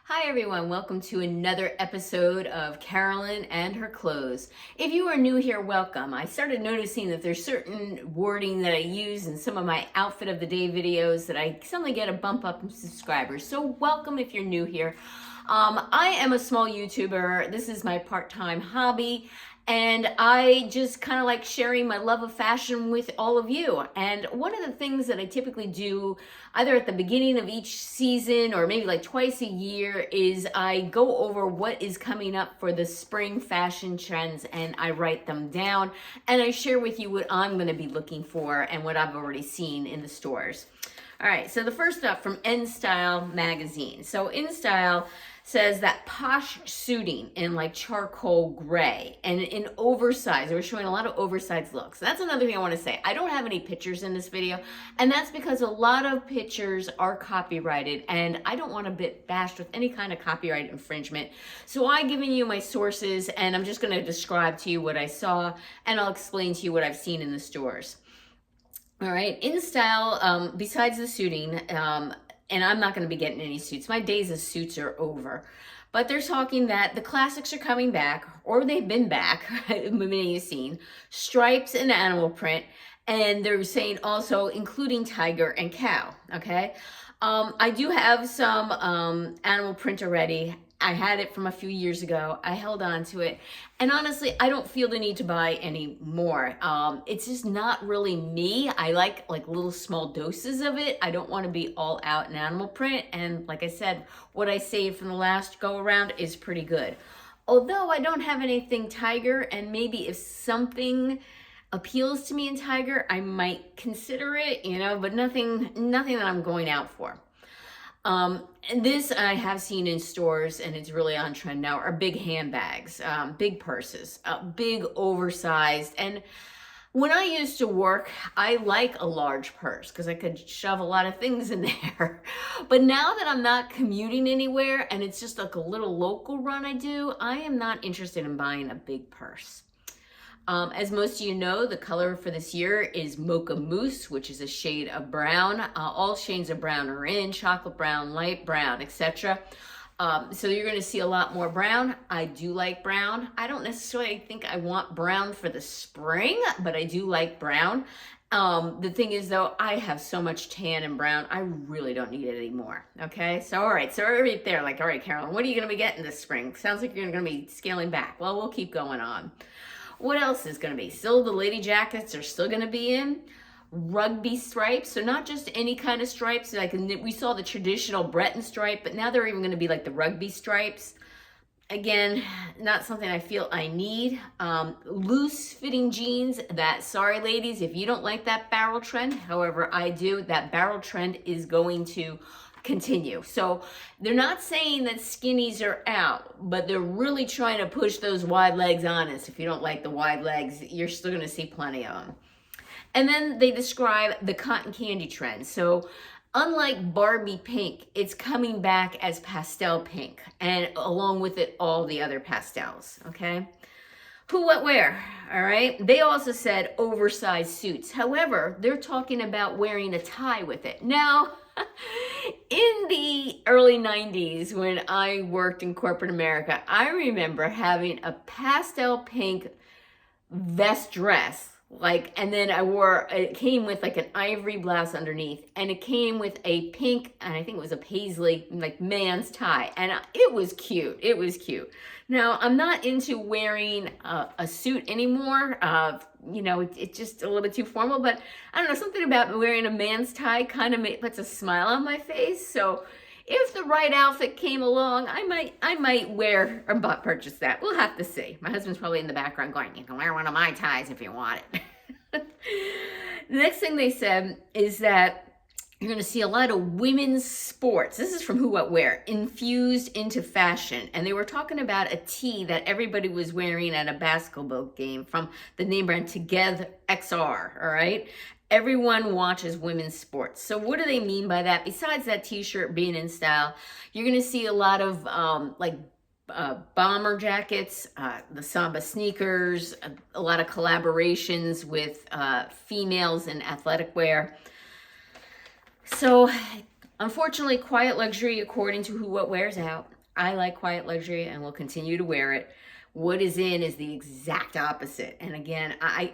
Hi everyone, welcome to another episode of Carolyn and her clothes. If you are new here, welcome. I started noticing that there's certain wording that I use in some of my outfit of the day videos that I suddenly get a bump up in subscribers. So welcome if you're new here. I am a small YouTuber. This is my part-time hobby. And I just kind of like sharing my love of fashion with all of you. And one of the things that I typically do either at the beginning of each season or maybe like twice a year is I go over what is coming up for the spring fashion trends and I write them down and I share with you what I'm going to be looking for and what I've already seen in the stores. All right, so the first up from InStyle magazine. So InStyle says that posh suiting in like charcoal gray and in oversized. They were showing a lot of oversized looks. That's another thing I want to say. I don't have any pictures in this video, and that's because a lot of pictures are copyrighted, and I don't want to get bashed with any kind of copyright infringement. So I've given you my sources, and I'm just going to describe to you what I saw, and I'll explain to you what I've seen in the stores. All right, InStyle, besides the suiting, and I'm not going to be getting any suits. My days of suits are over. But they're talking that the classics are coming back, or they've been back, many you've seen, stripes and animal print, and they're saying also including tiger and cow, okay? I do have some animal print already. I had it from a few years ago. I held on to it. And honestly, I don't feel the need to buy any more. It's just not really me. I like little small doses of it. I don't want to be all out in animal print. And like I said, what I saved from the last go around is pretty good. Although I don't have anything tiger, and maybe if something appeals to me in tiger, I might consider it, but nothing that I'm going out for. And this I have seen in stores, and it's really on trend now, are big handbags, big purses, big oversized. And when I used to work, I like a large purse because I could shove a lot of things in there. But now that I'm not commuting anywhere and it's just like a little local run I do, I am not interested in buying a big purse. As most of you know, the color for this year is Mocha Mousse, which is a shade of brown. All shades of brown are in, chocolate brown, light brown, etc. So you're going to see a lot more brown. I do like brown. I don't necessarily think I want brown for the spring, but I do like brown. The thing is, though, I have so much tan and brown, I really don't need it anymore. Okay, so all right, so right there, like, all right, Carolyn, what are you going to be getting this spring? Sounds like you're going to be scaling back. Well, we'll keep going on. What else is going to be? Still, the lady jackets are still going to be in. Rugby stripes, so not just any kind of stripes. Like we saw the traditional Breton stripe, but now they're even going to be like the rugby stripes. Again, not something I feel I need. Loose fitting jeans, sorry ladies, if you don't like that barrel trend, however I do, that barrel trend is going to continue. So they're not saying that skinnies are out, but they're really trying to push those wide legs on us. If you don't like the wide legs, you're still going to see plenty of them. And then they describe the cotton candy trend. So unlike Barbie pink, it's coming back as pastel pink, and along with it, all the other pastels, okay? Who, what, where, all right? They also said oversized suits. However, they're talking about wearing a tie with it. Now, in the early 90s, when I worked in corporate America, I remember having a pastel pink vest dress, and then it came with like an ivory blouse underneath, and it came with a pink, and I think it was a paisley, like man's tie, and it was cute. It was cute. Now, I'm not into wearing a suit anymore. It's just a little bit too formal, but I don't know, something about wearing a man's tie kind of puts a smile on my face. So if the right outfit came along, I might wear or purchase that. We'll have to see. My husband's probably in the background going, you can wear one of my ties if you want it. The next thing they said is that you're going to see a lot of women's sports. This is from Who What Wear, infused into fashion. And they were talking about a tee that everybody was wearing at a basketball game from the name brand Together XR, all right? Everyone watches women's sports. So what do they mean by that? Besides that t-shirt being in style, you're going to see a lot of bomber jackets, the Samba sneakers, a lot of collaborations with females in athletic wear. So unfortunately, quiet luxury, according to Who What Wears, out. I like quiet luxury and will continue to wear it. What is in is the exact opposite. And again, I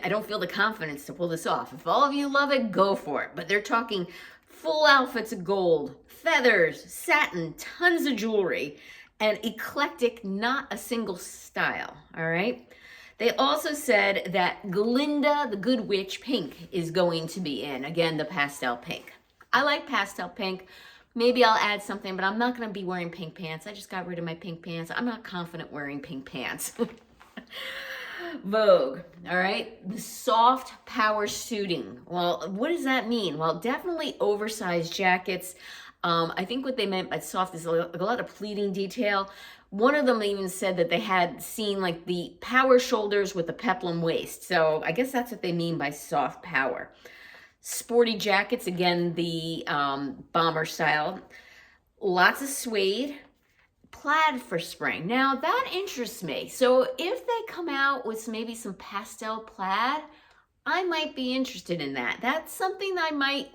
don't feel the confidence to pull this off. If all of you love it, go for it. But they're talking full outfits of gold, feathers, satin, tons of jewelry, and eclectic, not a single style, all right? They also said that Glinda, the Good Witch pink, is going to be in. Again, the pastel pink. I like pastel pink. Maybe I'll add something, but I'm not going to be wearing pink pants. I just got rid of my pink pants. I'm not confident wearing pink pants. Vogue, all right? The soft power suiting. Well, what does that mean? Well, definitely oversized jackets. I think what they meant by soft is a lot of pleating detail. One of them even said that they had seen like the power shoulders with the peplum waist. So I guess that's what they mean by soft power. Sporty jackets, again, the bomber style. Lots of suede. Plaid for spring. Now that interests me. So if they come out with maybe some pastel plaid, I might be interested in that. That's something I might,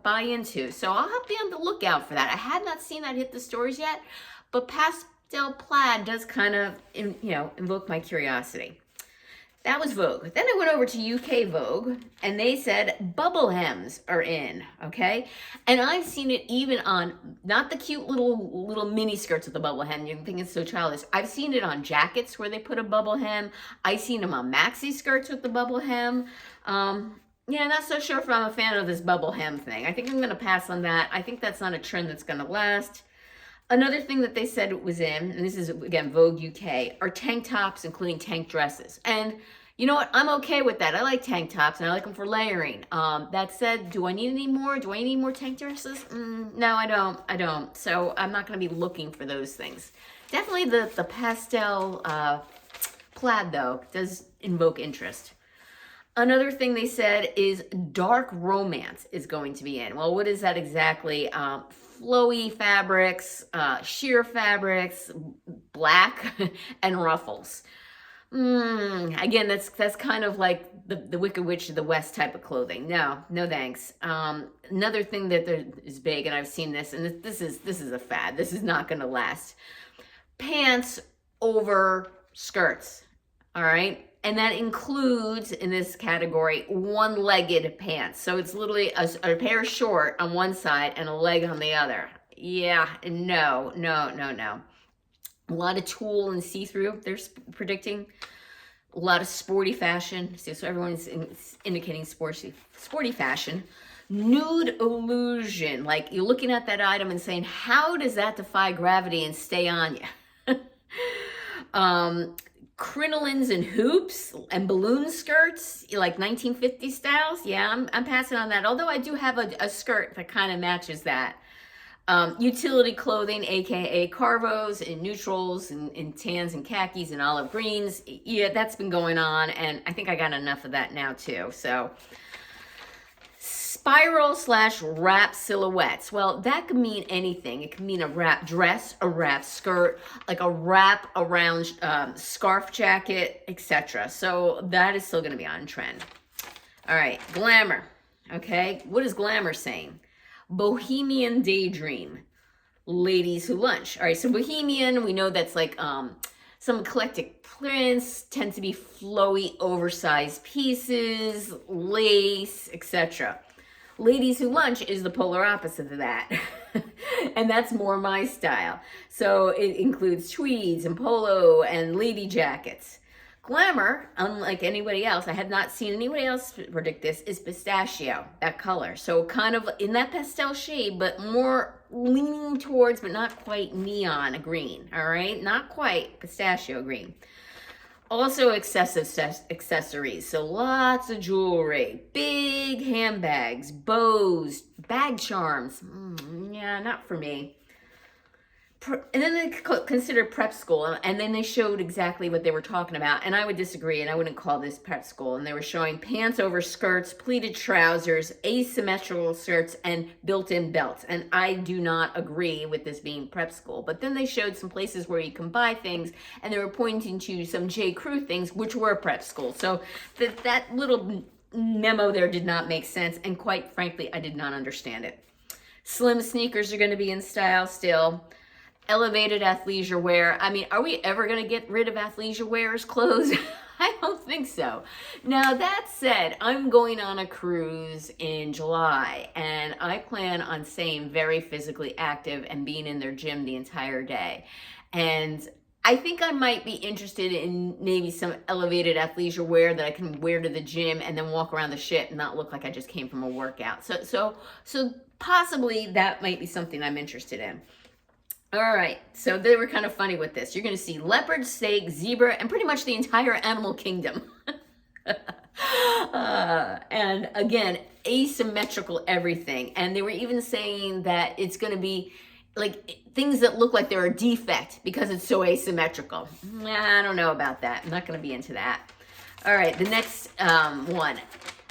buy into. So I'll have to be on the lookout for that. I had not seen that hit the stores yet, but pastel plaid does kind of, invoke my curiosity. That was Vogue. Then I went over to UK Vogue, and they said bubble hems are in, okay? And I've seen it even on, not the cute little mini skirts with the bubble hem. You think it's so childish. I've seen it on jackets where they put a bubble hem. I've seen them on maxi skirts with the bubble hem. Not so sure if I'm a fan of this bubble hem thing. I think I'm going to pass on that. I think that's not a trend that's going to last. Another thing that they said was in, and this is, again, Vogue UK, are tank tops, including tank dresses. And you know what? I'm okay with that. I like tank tops, and I like them for layering. That said, do I need any more? Do I need more tank dresses? No, I don't. So I'm not going to be looking for those things. Definitely the pastel plaid, though, does invoke interest. Another thing they said is dark romance is going to be in. Well, what is that exactly? Flowy fabrics, sheer fabrics, black, and ruffles. Again, that's kind of like the Wicked Witch of the West type of clothing. No thanks. Another thing that is big, and I've seen this, and this is a fad. This is not going to last. Pants over skirts. All right. And that includes, in this category, one-legged pants. So it's literally a pair short on one side and a leg on the other. Yeah, no. A lot of tulle and see-through, they're predicting. A lot of sporty fashion. So everyone's indicating sporty fashion. Nude illusion. Like you're looking at that item and saying, how does that defy gravity and stay on you? Crinolines and hoops and balloon skirts, like 1950 styles. Yeah, I'm passing on that. Although I do have a skirt that kind of matches that. Utility clothing, aka carvos and neutrals and tans and khakis and olive greens. Yeah, that's been going on, and I think I got enough of that now too. So spiral/wrap silhouettes. Well, that could mean anything. It could mean a wrap dress, a wrap skirt, like a wrap around scarf jacket, etc. So that is still going to be on trend. All right, glamour. Okay, what is glamour saying? Bohemian daydream. Ladies who lunch. All right, so bohemian, we know that's like some eclectic prints, tend to be flowy, oversized pieces, lace, etc. Ladies who lunch is the polar opposite of that. And that's more my style. So it includes tweeds and polo and lady jackets. Glamour, unlike anybody else, I have not seen anybody else predict this, is pistachio, that color. So kind of in that pastel shade, but more leaning towards, but not quite neon green, all right? Not quite pistachio green. Also excessive accessories, so lots of jewelry, big handbags, bows, bag charms. Yeah, not for me. And then they considered prep school, and then they showed exactly what they were talking about, and I would disagree, and I wouldn't call this prep school. And they were showing pants over skirts, pleated trousers, asymmetrical skirts, and built-in belts, and I do not agree with this being prep school. But then they showed some places where you can buy things, and they were pointing to some J. Crew things, which were prep school. So that little memo there did not make sense, and quite frankly, I did not understand it. Slim sneakers are going to be in style still. elevated athleisure wear. I mean, are we ever going to get rid of athleisure wearers' clothes? I don't think so. Now, that said, I'm going on a cruise in July, and I plan on staying very physically active and being in their gym the entire day. And I think I might be interested in maybe some elevated athleisure wear that I can wear to the gym and then walk around the ship and not look like I just came from a workout. So possibly that might be something I'm interested in. All right, so they were kind of funny with this. You're going to see leopard, steak, zebra, and pretty much the entire animal kingdom. And again, asymmetrical everything. And they were even saying that it's going to be like things that look like they're a defect because it's so asymmetrical. I don't know about that. I'm not going to be into that. All right, the next one,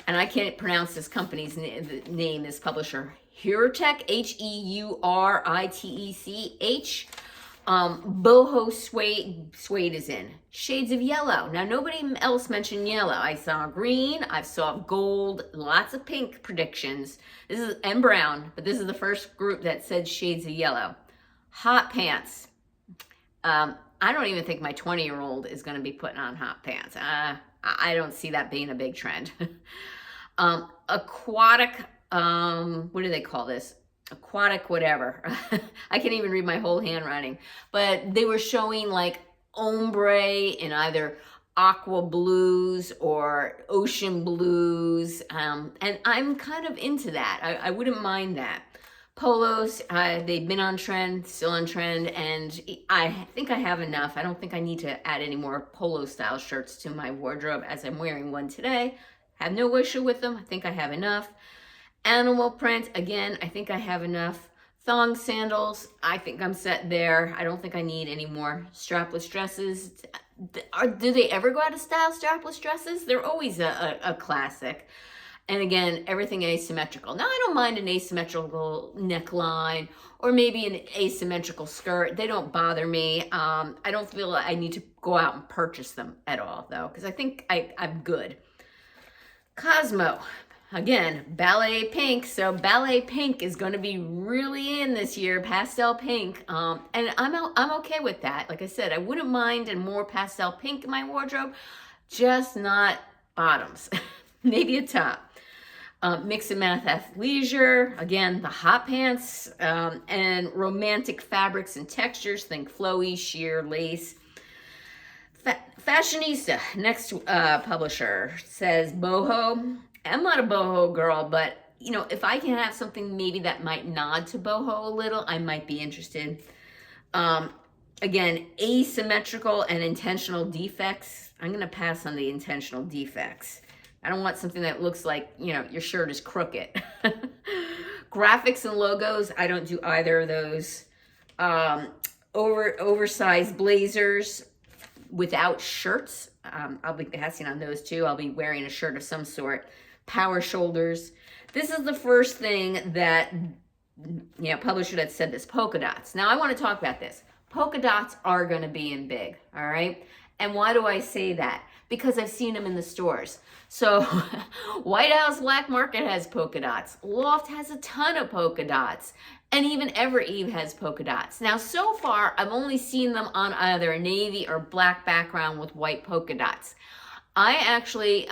and I can't pronounce this company's name, this publisher. Heuritech, H-E-U-R-I-T-E-C-H. Boho suede is in. Shades of yellow. Now, nobody else mentioned yellow. I saw green, I saw gold, lots of pink predictions. This is, and brown, but this is the first group that said shades of yellow. Hot pants. I don't even think my 20-year-old is going to be putting on hot pants. I don't see that being a big trend. Aquatic, what do they call this? Aquatic whatever. I can't even read my whole handwriting. But they were showing like ombre in either aqua blues or ocean blues. And I'm kind of into that. I wouldn't mind that. Polos, they've been on trend, still on trend, and I think I have enough. I don't think I need to add any more polo style shirts to my wardrobe as I'm wearing one today. Have no issue with them. I think I have enough. Animal print, again, I think I have enough. Thong sandals, I think I'm set there. I don't think I need any more strapless dresses. Do they ever go out of style, strapless dresses? They're always a classic. And again, everything asymmetrical. Now, I don't mind an asymmetrical neckline or maybe an asymmetrical skirt. They don't bother me. I don't feel like I need to go out and purchase them at all, though, because I think I'm good. Cosmo. Again, ballet pink. So ballet pink is going to be really in this year, pastel pink. And I'm okay with that. Like I said, I wouldn't mind a more pastel pink in my wardrobe, just not bottoms. Maybe a top. Mix and match athleisure. Again, the hot pants and romantic fabrics and textures. Think flowy, sheer, lace. Fashionista, next publisher, says boho. I'm not a boho girl, but you know, if I can have something maybe that might nod to boho a little, I might be interested. Again, asymmetrical and intentional defects. I'm going to pass on the intentional defects. I don't want something that looks like, you know, your shirt is crooked. Graphics and logos, I don't do either of those. Oversized blazers without shirts. I'll be passing on those too. I'll be wearing a shirt of some sort. Power shoulders. This is the first thing that, you know, publisher that said this, polka dots. Now I want to talk about this. Polka dots are going to be in big, all right? And why do I say that? Because I've seen them in the stores. So White House Black Market has polka dots. Loft has a ton of polka dots. And even Ever Eve has polka dots. Now, so far, I've only seen them on either a navy or black background with white polka dots. I actually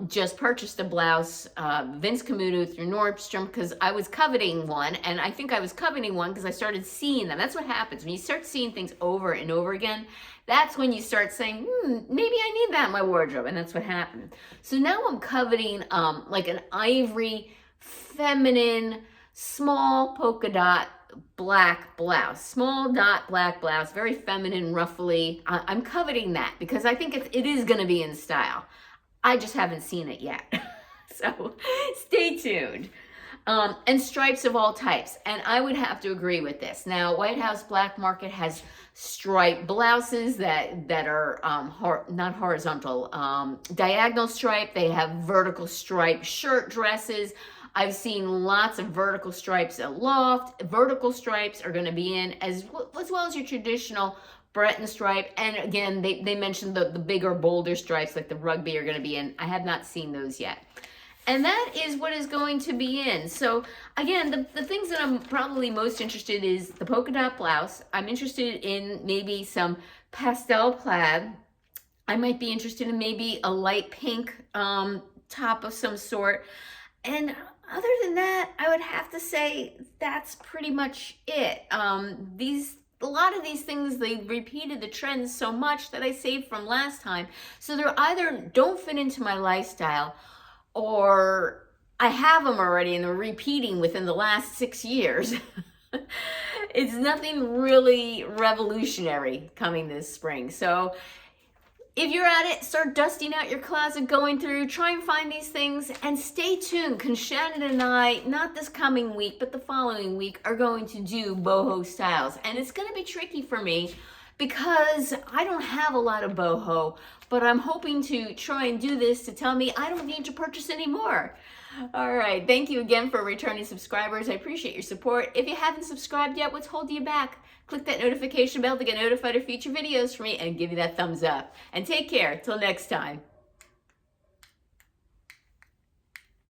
just purchased a blouse, Vince Camuto through Nordstrom, because I was coveting one, and I think I was coveting one because I started seeing them. That's what happens. When you start seeing things over and over again, that's when you start saying, maybe I need that in my wardrobe, and that's what happened. So now I'm coveting like an ivory, feminine, small polka dot black blouse, small dot black blouse, very feminine, ruffly. I'm coveting that because I think it is going to be in style. I just haven't seen it yet. So stay tuned. And stripes of all types. And I would have to agree with this. Now, White House Black Market has striped blouses that are not horizontal, diagonal stripe. They have vertical stripe shirt dresses. I've seen lots of vertical stripes at Loft. Vertical stripes are going to be in as well as your traditional Breton stripe. And again, they mentioned the bigger, bolder stripes like the rugby are going to be in. I have not seen those yet. And that is what is going to be in. So again, the things that I'm probably most interested is the polka dot blouse. I'm interested in maybe some pastel plaid. I might be interested in maybe a light pink top of some sort. And other than that, I would have to say that's pretty much it. A lot of these things, they repeated the trends so much that I saved from last time. So they're either don't fit into my lifestyle, or I have them already and they're repeating within the last 6 years. It's nothing really revolutionary coming this spring. So if you're at it, start dusting out your closet, going through, try and find these things, and stay tuned, because Shannon and I, not this coming week, but the following week, are going to do boho styles. And it's going to be tricky for me because I don't have a lot of boho, but I'm hoping to try and do this to tell me I don't need to purchase anymore. All right, thank you again for returning subscribers. I appreciate your support. If you haven't subscribed yet, what's holding you back? Click that notification bell to get notified of future videos from me and give me that thumbs up. And take care. Till next time.